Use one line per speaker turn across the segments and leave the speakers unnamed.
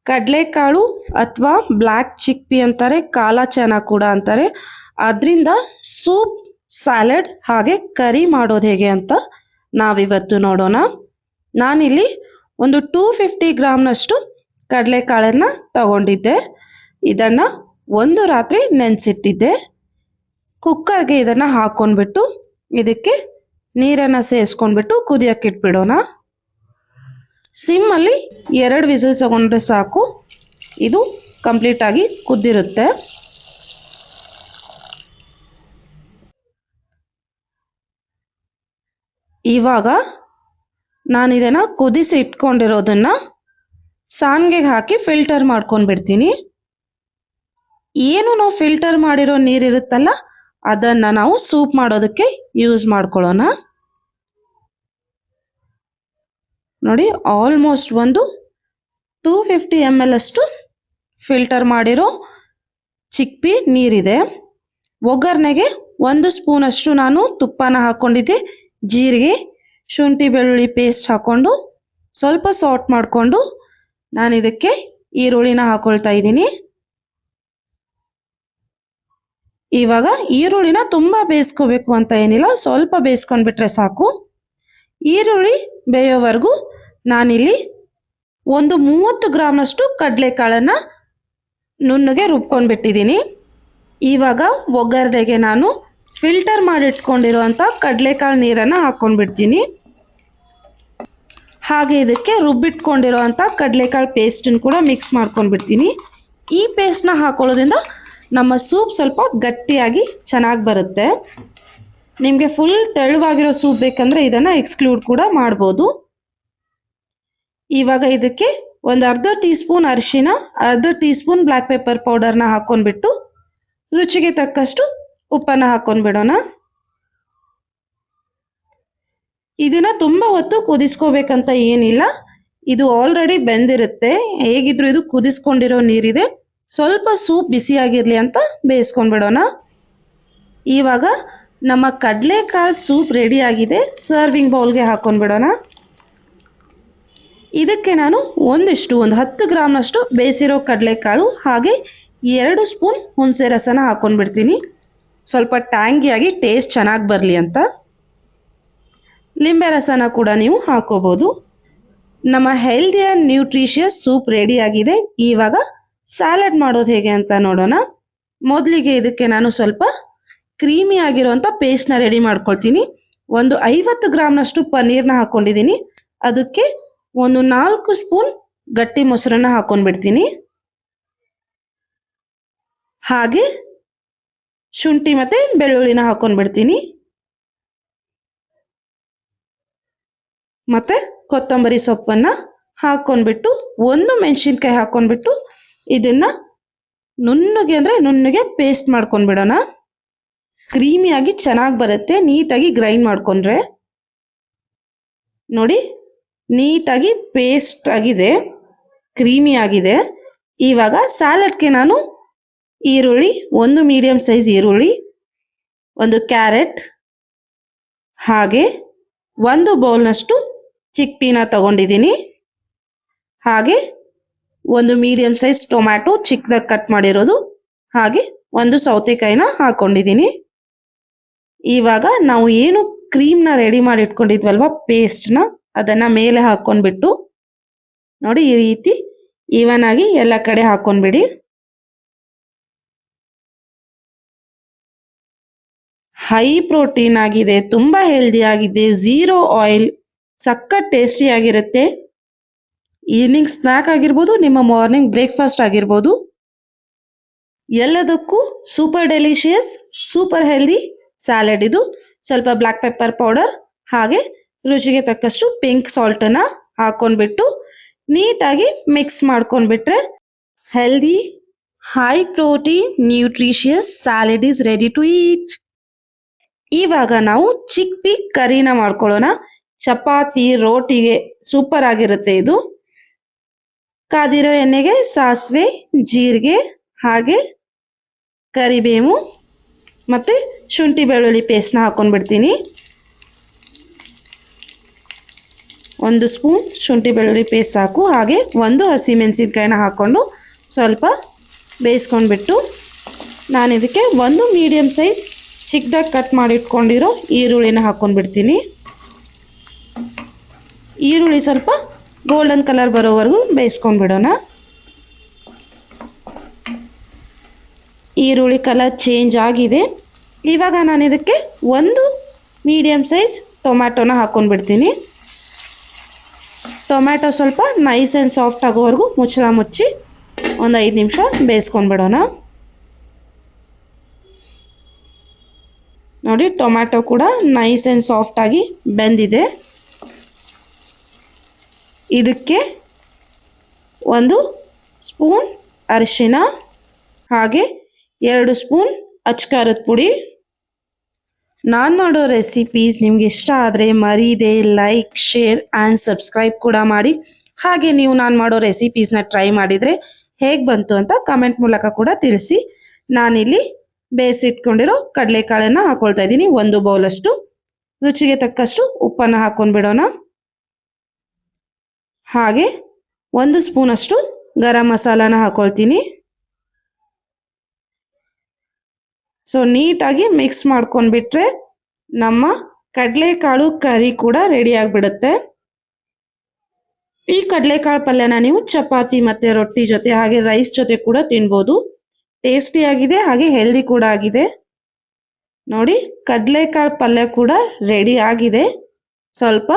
ಕಡಲೆಕಾಳು ಅಥವಾ ಬ್ಲ್ಯಾಕ್ ಚಿಕ್ ಪಿ ಅಂತಾರೆ, ಕಾಲಾ ಚನಾ ಕೂಡ ಅಂತಾರೆ. ಅದರಿಂದ ಸೂಪ್, ಸ್ಯಾಲಡ್ ಹಾಗೆ ಕರಿ ಮಾಡೋದು ಹೇಗೆ ಅಂತ ನಾವಿವತ್ತು ನೋಡೋಣ. ನಾನಿಲ್ಲಿ ಒಂದು 250 ಗ್ರಾಮ್ನಷ್ಟು ಕಡಲೆಕಾಳನ್ನು ತಗೊಂಡಿದ್ದೆ. ಇದನ್ನು ಒಂದು ರಾತ್ರಿ ನೆನೆಸಿಟ್ಟಿದ್ದೆ. ಕುಕ್ಕರ್ಗೆ ಇದನ್ನು ಹಾಕ್ಕೊಂಡ್ಬಿಟ್ಟು ಇದಕ್ಕೆ ನೀರನ್ನು ಸೇರಿಸ್ಕೊಂಡ್ಬಿಟ್ಟು ಕುದಿಯೋಕ್ಕೆ ಇಟ್ಬಿಡೋಣ. ಸಿಮ್ಮಲ್ಲಿ 2 ವಿಸಿಲ್ ತಗೊಂಡ್ರೆ ಸಾಕು, ಇದು ಕಂಪ್ಲೀಟಾಗಿ ಕುದ್ದಿರುತ್ತೆ. ಇವಾಗ ನಾನು ಇದನ್ನು ಕುದಿಸಿ ಇಟ್ಕೊಂಡಿರೋದನ್ನು ಸಾನ್ಗೆಗೆ ಹಾಕಿ ಫಿಲ್ಟರ್ ಮಾಡ್ಕೊಂಡ್ಬಿಡ್ತೀನಿ. ಏನು ನಾವು ಫಿಲ್ಟರ್ ಮಾಡಿರೋ ನೀರಿರುತ್ತಲ್ಲ ಅದನ್ನು ನಾವು ಸೂಪ್ ಮಾಡೋದಕ್ಕೆ ಯೂಸ್ ಮಾಡ್ಕೊಳ್ಳೋಣ. ನೋಡಿ, ಆಲ್ಮೋಸ್ಟ್ ಒಂದು 250 ml ಅಷ್ಟು ಫಿಲ್ಟರ್ ಮಾಡಿರೋ ಚಿಕ್ಪಿ ನೀರಿದೆ. ಒಗ್ಗರಣೆಗೆ 1 ಸ್ಪೂನ್ ಅಷ್ಟು ನಾನು ತುಪ್ಪನ ಹಾಕ್ಕೊಂಡಿದ್ದೆ. ಜೀರಿಗೆ, ಶುಂಠಿ ಬೆಳ್ಳುಳ್ಳಿ ಪೇಸ್ಟ್ ಹಾಕ್ಕೊಂಡು ಸ್ವಲ್ಪ ಸಾಲ್ಟ್ ಮಾಡಿಕೊಂಡು ನಾನು ಇದಕ್ಕೆ ಈರುಳ್ಳಿನ ಹಾಕ್ಕೊಳ್ತಾ ಇದ್ದೀನಿ. ಇವಾಗ ಈರುಳ್ಳಿನ ತುಂಬ ಬೇಯಿಸ್ಕೋಬೇಕು ಅಂತ ಏನಿಲ್ಲ, ಸ್ವಲ್ಪ ಬೇಯಿಸ್ಕೊಂಡ್ಬಿಟ್ರೆ ಸಾಕು. ಈರುಳ್ಳಿ ಬೇಯೋವರೆಗೂ ನಾನಿಲ್ಲಿ ಒಂದು 30 ಗ್ರಾಮ್ನಷ್ಟು ಕಡಲೆಕಾಳನ್ನು ನುಣ್ಣಗೆ ರುಬ್ಕೊಂಡ್ಬಿಟ್ಟಿದ್ದೀನಿ. ಇವಾಗ ಒಗ್ಗರಣೆಗೆ ನಾನು ಫಿಲ್ಟರ್ ಮಾಡಿಟ್ಕೊಂಡಿರೋಂಥ ಕಡಲೆಕಾಳು ನೀರನ್ನು ಹಾಕ್ಕೊಂಡ್ಬಿಡ್ತೀನಿ. ಹಾಗೆ ಇದಕ್ಕೆ ರುಬ್ಬಿಟ್ಕೊಂಡಿರೋ ಅಂಥ ಕಡಲೆಕಾಳು ಪೇಸ್ಟನ್ನು ಕೂಡ ಮಿಕ್ಸ್ ಮಾಡ್ಕೊಂಡ್ಬಿಡ್ತೀನಿ. ಈ ಪೇಸ್ಟ್ನ ಹಾಕೊಳ್ಳೋದ್ರಿಂದ ನಮ್ಮ ಸೂಪ್ ಸ್ವಲ್ಪ ಗಟ್ಟಿಯಾಗಿ ಚೆನ್ನಾಗಿ ಬರುತ್ತೆ. ನಿಮಗೆ ಫುಲ್ ತೆಳುವಾಗಿರೋ ಸೂಪ್ ಬೇಕಂದರೆ ಇದನ್ನು ಎಕ್ಸ್ಕ್ಲೂಡ್ ಕೂಡ ಮಾಡ್ಬೋದು. ಇವಾಗ ಇದಕ್ಕೆ ಒಂದು ಅರ್ಧ ಟೀ ಸ್ಪೂನ್ ಅರಿಶಿನ, ಅರ್ಧ ಟೀ ಸ್ಪೂನ್ ಬ್ಲ್ಯಾಕ್ ಪೆಪ್ಪರ್ ಪೌಡರ್ನ ಹಾಕ್ಕೊಂಡ್ಬಿಟ್ಟು ರುಚಿಗೆ ತಕ್ಕಷ್ಟು ಉಪ್ಪನ್ನು ಹಾಕ್ಕೊಂಡ್ಬಿಡೋಣ. ಇದನ್ನ ತುಂಬ ಹೊತ್ತು ಕುದಿಸ್ಕೋಬೇಕಂತ ಏನಿಲ್ಲ, ಇದು ಆಲ್ರೆಡಿ ಬೆಂದಿರುತ್ತೆ. ಹೇಗಿದ್ರು ಇದು ಕುದಿಸ್ಕೊಂಡಿರೋ ನೀರಿದೆ, ಸ್ವಲ್ಪ ಸೂಪ್ ಬಿಸಿಯಾಗಿರಲಿ ಅಂತ ಬೇಯಿಸ್ಕೊಂಡ್ಬಿಡೋಣ. ಇವಾಗ ನಮ್ಮ ಕಡಲೆಕಾಳು ಸೂಪ್ ರೆಡಿಯಾಗಿದೆ. ಸರ್ವಿಂಗ್ ಬೌಲ್ಗೆ ಹಾಕ್ಕೊಂಡ್ಬಿಡೋಣ. ಇದಕ್ಕೆ ನಾನು ಒಂದು 10 ಗ್ರಾಮ್ನಷ್ಟು ಬೇಯಿಸಿರೋ ಕಡಲೆಕಾಳು ಹಾಗೆ 2 ಸ್ಪೂನ್ ಹುಣಸೆ ರಸನ ಹಾಕ್ಕೊಂಡ್ಬಿಡ್ತೀನಿ, ಸ್ವಲ್ಪ ಟ್ಯಾಂಗಿಯಾಗಿ ಟೇಸ್ಟ್ ಚೆನ್ನಾಗಿ ಬರಲಿ ಅಂತ. ಲಿಂಬೆ ರಸನ ಕೂಡ ನೀವು ಹಾಕೋಬೋದು. ನಮ್ಮ ಹೆಲ್ದಿ ಆ್ಯಂಡ್ ನ್ಯೂಟ್ರಿಷಿಯಸ್ ಸೂಪ್ ರೆಡಿಯಾಗಿದೆ. ಇವಾಗ ಸ್ಯಾಲಡ್ ಮಾಡೋದು ಹೇಗೆ ಅಂತ ನೋಡೋಣ. ಮೊದಲಿಗೆ ಇದಕ್ಕೆ ನಾನು ಸ್ವಲ್ಪ ಕ್ರೀಮಿ ಆಗಿರೋಂಥ ಪೇಸ್ಟ್ನ ರೆಡಿ ಮಾಡ್ಕೊಳ್ತೀನಿ. ಒಂದು 50 ಗ್ರಾಮ್ನಷ್ಟು ಪನ್ನೀರ್ನ ಹಾಕ್ಕೊಂಡಿದ್ದೀನಿ. ಅದಕ್ಕೆ ಒಂದು 4 ಸ್ಪೂನ್ ಗಟ್ಟಿ ಮೊಸರನ್ನ ಹಾಕ್ಕೊಂಡ್ಬಿಡ್ತೀನಿ. ಹಾಗೆ ಶುಂಠಿ ಮತ್ತು ಬೆಳ್ಳುಳ್ಳಿನ ಹಾಕ್ಕೊಂಡ್ಬಿಡ್ತೀನಿ. ಮತ್ತು ಕೊತ್ತಂಬರಿ ಸೊಪ್ಪನ್ನು ಹಾಕ್ಕೊಂಡ್ಬಿಟ್ಟು, ಒಂದು ಮೆಣಸಿನ್ಕಾಯಿ ಹಾಕ್ಕೊಂಡ್ಬಿಟ್ಟು ಇದನ್ನು ನುಣ್ಣಗೆ ಅಂದರೆ ನುಣ್ಣಗೆ ಪೇಸ್ಟ್ ಮಾಡ್ಕೊಂಡ್ಬಿಡೋಣ. ಕ್ರೀಮಿಯಾಗಿ ಚೆನ್ನಾಗಿ ಬರುತ್ತೆ ನೀಟಾಗಿ ಗ್ರೈಂಡ್ ಮಾಡ್ಕೊಂಡ್ರೆ. ನೋಡಿ, ನೀಟಾಗಿ ಪೇಸ್ಟ್ ಆಗಿದೆ, ಕ್ರೀಮಿ ಆಗಿದೆ. ಇವಾಗ ಸ್ಯಾಲಡ್ಗೆ ನಾನು ಈರುಳ್ಳಿ, ಒಂದು ಮೀಡಿಯಮ್ ಸೈಜ್ ಈರುಳ್ಳಿ, ಒಂದು ಕ್ಯಾರೆಟ್ ಹಾಗೆ 1 ಬೌಲ್ನಷ್ಟು ಚಿಕ್ಪೀನ ತಗೊಂಡಿದ್ದೀನಿ. ಹಾಗೆ ಒಂದು ಮೀಡಿಯಮ್ ಸೈಜ್ ಟೊಮ್ಯಾಟೊ ಚಿಕ್ಕದಾಗಿ ಕಟ್ ಮಾಡಿರೋದು, ಹಾಗೆ ಒಂದು ಸೌತೆಕಾಯಿನ ಹಾಕ್ಕೊಂಡಿದ್ದೀನಿ. ಇವಾಗ ನಾವು ಏನು ಕ್ರೀಮ್ನ ರೆಡಿ ಮಾಡಿ ಇಟ್ಕೊಂಡಿದ್ವಲ್ವ ಪೇಸ್ಟ್ನ, ಅದನ್ನು ಮೇಲೆ ಹಾಕ್ಕೊಂಡ್ಬಿಟ್ಟು ನೋಡಿ ಈ ರೀತಿ ಈವನ್ ಆಗಿ ಎಲ್ಲ ಕಡೆ ಹಾಕ್ಕೊಂಡ್ಬಿಡಿ. ಹೈ ಪ್ರೋಟೀನ್ ಆಗಿದೆ, ತುಂಬ ಹೆಲ್ದಿ ಆಗಿದೆ, ಝೀರೋ ಆಯಿಲ್, ಸಖತ್ ಟೇಸ್ಟಿ ಆಗಿರುತ್ತೆ. ಈವ್ನಿಂಗ್ ಸ್ನ್ಯಾಕ್ ಆಗಿರ್ಬೋದು, ನಿಮ್ಮ ಮಾರ್ನಿಂಗ್ ಬ್ರೇಕ್ಫಾಸ್ಟ್ ಆಗಿರ್ಬೋದು, ಎಲ್ಲದಕ್ಕೂ super delicious, super healthy salad ಇದು. ಸ್ವಲ್ಪ ಬ್ಲ್ಯಾಕ್ ಪೆಪ್ಪರ್ ಪೌಡರ್ ಹಾಗೆ ರುಚಿಗೆ ತಕ್ಕಷ್ಟು ಪಿಂಕ್ ಸಾಲ್ಟನ್ನು ಹಾಕ್ಕೊಂಡ್ಬಿಟ್ಟು ನೀಟಾಗಿ ಮಿಕ್ಸ್ ಮಾಡ್ಕೊಂಡ್ಬಿಟ್ರೆ healthy, high protein, nutritious salad is ready to eat. ಇವಾಗ ನಾವು ಚಿಕ್ಪಿ ಕರಿನ ಮಾಡ್ಕೊಳ್ಳೋಣ. ಚಪಾತಿ, ರೋಟಿಗೆ ಸೂಪರ್ ಆಗಿರುತ್ತೆ ಇದು. ಕಾದಿರೋ ಎಣ್ಣೆಗೆ ಸಾಸಿವೆ, ಜೀರಿಗೆ ಹಾಗೆ ಕರಿಬೇವು ಮತ್ತು ಶುಂಠಿ ಬೆಳ್ಳುಳ್ಳಿ ಪೇಸ್ಟ್ನ ಹಾಕ್ಕೊಂಡ್ಬಿಡ್ತೀನಿ. 1 ಸ್ಪೂನ್ ಶುಂಠಿ ಬೆಳ್ಳುಳ್ಳಿ ಪೇಸ್ಟ್ ಸಾಕು. ಹಾಗೆ 1 ಹಸಿಮೆಣಸಿನ್ಕಾಯಿನ ಹಾಕ್ಕೊಂಡು ಸ್ವಲ್ಪ ಬೇಯಿಸ್ಕೊಂಡ್ಬಿಟ್ಟು ನಾನು ಇದಕ್ಕೆ 1 ಮೀಡಿಯಮ್ ಸೈಜ್ ಚಿಕ್ಕದಾಗಿ ಕಟ್ ಮಾಡಿ ಇಟ್ಕೊಂಡಿರೋ ಈರುಳ್ಳಿನ ಹಾಕ್ಕೊಂಡ್ಬಿಡ್ತೀನಿ. ಈರುಳ್ಳಿ ಸ್ವಲ್ಪ ಗೋಲ್ಡನ್ ಕಲರ್ ಬರೋವರೆಗೂ ಬೇಯಿಸ್ಕೊಂಡ್ಬಿಡೋಣ. ಈರುಳ್ಳಿ ಕಲರ್ ಚೇಂಜ್ ಆಗಿದೆ. ಇವಾಗ ನಾನು ಇದಕ್ಕೆ 1 ಮೀಡಿಯಮ್ ಸೈಜ್ ಟೊಮ್ಯಾಟೊನ ಹಾಕ್ಕೊಂಡ್ಬಿಡ್ತೀನಿ. ಟೊಮ್ಯಾಟೊ ಸ್ವಲ್ಪ ನೈಸ್ ಆ್ಯಂಡ್ ಸಾಫ್ಟ್ ಆಗೋವರೆಗೂ ಮುಚ್ಚಳ ಮುಚ್ಚಿ ಒಂದು 5 ನಿಮಿಷ ಬೇಯಿಸ್ಕೊಂಡ್ಬಿಡೋಣ. ನೋಡಿ, ಟೊಮ್ಯಾಟೊ ಕೂಡ ನೈಸ್ ಆ್ಯಂಡ್ ಸಾಫ್ಟಾಗಿ ಬೆಂದಿದೆ. ಇದಕ್ಕೆ 1 ಸ್ಪೂನ್ ಅರಿಶಿನ ಹಾಗೆ 2 ಸ್ಪೂನ್ ಅಚ್ಕಾರದ ಪುಡಿ. ನಾನು ಮಾಡೋ ರೆಸಿಪೀಸ್ ನಿಮ್ಗೆ ಇಷ್ಟ ಆದರೆ ಮರೀದೆ ಲೈಕ್, ಶೇರ್ ಆ್ಯಂಡ್ ಸಬ್ಸ್ಕ್ರೈಬ್ ಕೂಡ ಮಾಡಿ. ಹಾಗೆ ನೀವು ನಾನು ಮಾಡೋ ರೆಸಿಪೀಸ್ನ ಟ್ರೈ ಮಾಡಿದರೆ ಹೇಗೆ ಬಂತು ಅಂತ ಕಮೆಂಟ್ ಮೂಲಕ ಕೂಡ ತಿಳಿಸಿ. ನಾನಿಲ್ಲಿ ಬೇಯಿಸಿಟ್ಕೊಂಡಿರೋ ಕಡಲೆಕಾಳನ್ನು ಹಾಕ್ಕೊಳ್ತಾ ಇದ್ದೀನಿ. 1 ಬೌಲಷ್ಟು. ರುಚಿಗೆ ತಕ್ಕಷ್ಟು ಉಪ್ಪನ್ನು ಹಾಕ್ಕೊಂಡ್ಬಿಡೋಣ. ಹಾಗೆ 1 ಸ್ಪೂನಷ್ಟು ಗರಂ ಮಸಾಲಾನ ಹಾಕ್ಕೊಳ್ತೀನಿ. ಸೊ ನೀಟಾಗಿ ಮಿಕ್ಸ್ ಮಾಡ್ಕೊಂಡ್ಬಿಟ್ರೆ ನಮ್ಮ ಕಡಲೆಕಾಳು ಕರಿ ಕೂಡ ರೆಡಿ ಆಗಿಬಿಡುತ್ತೆ. ಈ ಕಡಲೆಕಾಳು ಪಲ್ಯನ ನೀವು ಚಪಾತಿ ಮತ್ತು ರೊಟ್ಟಿ ಜೊತೆ ಹಾಗೆ ರೈಸ್ ಜೊತೆ ಕೂಡ ತಿನ್ಬೋದು. ಟೇಸ್ಟಿಯಾಗಿದೆ ಹಾಗೆ ಹೆಲ್ದಿ ಕೂಡ ಆಗಿದೆ. ನೋಡಿ, ಕಡಲೆಕಾಳು ಪಲ್ಯ ಕೂಡ ರೆಡಿ ಆಗಿದೆ. ಸ್ವಲ್ಪ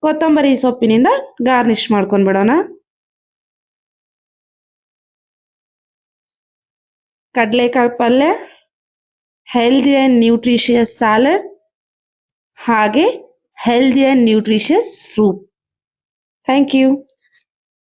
ಕೊತ್ತಂಬರಿ ಸೊಪ್ಪಿನಿಂದ ಗಾರ್ನಿಷ್ ಮಾಡ್ಕೊಂಡ್ಬಿಡೋಣ. ಕಡಲೆಕಾಳು ಪಲ್ಯ, ಹೆಲ್ದಿ ಆ್ಯಂಡ್ ನ್ಯೂಟ್ರಿಷಿಯಸ್ ಸ್ಯಾಲಡ್ ಹಾಗೆ healthy and nutritious soup. Thank you.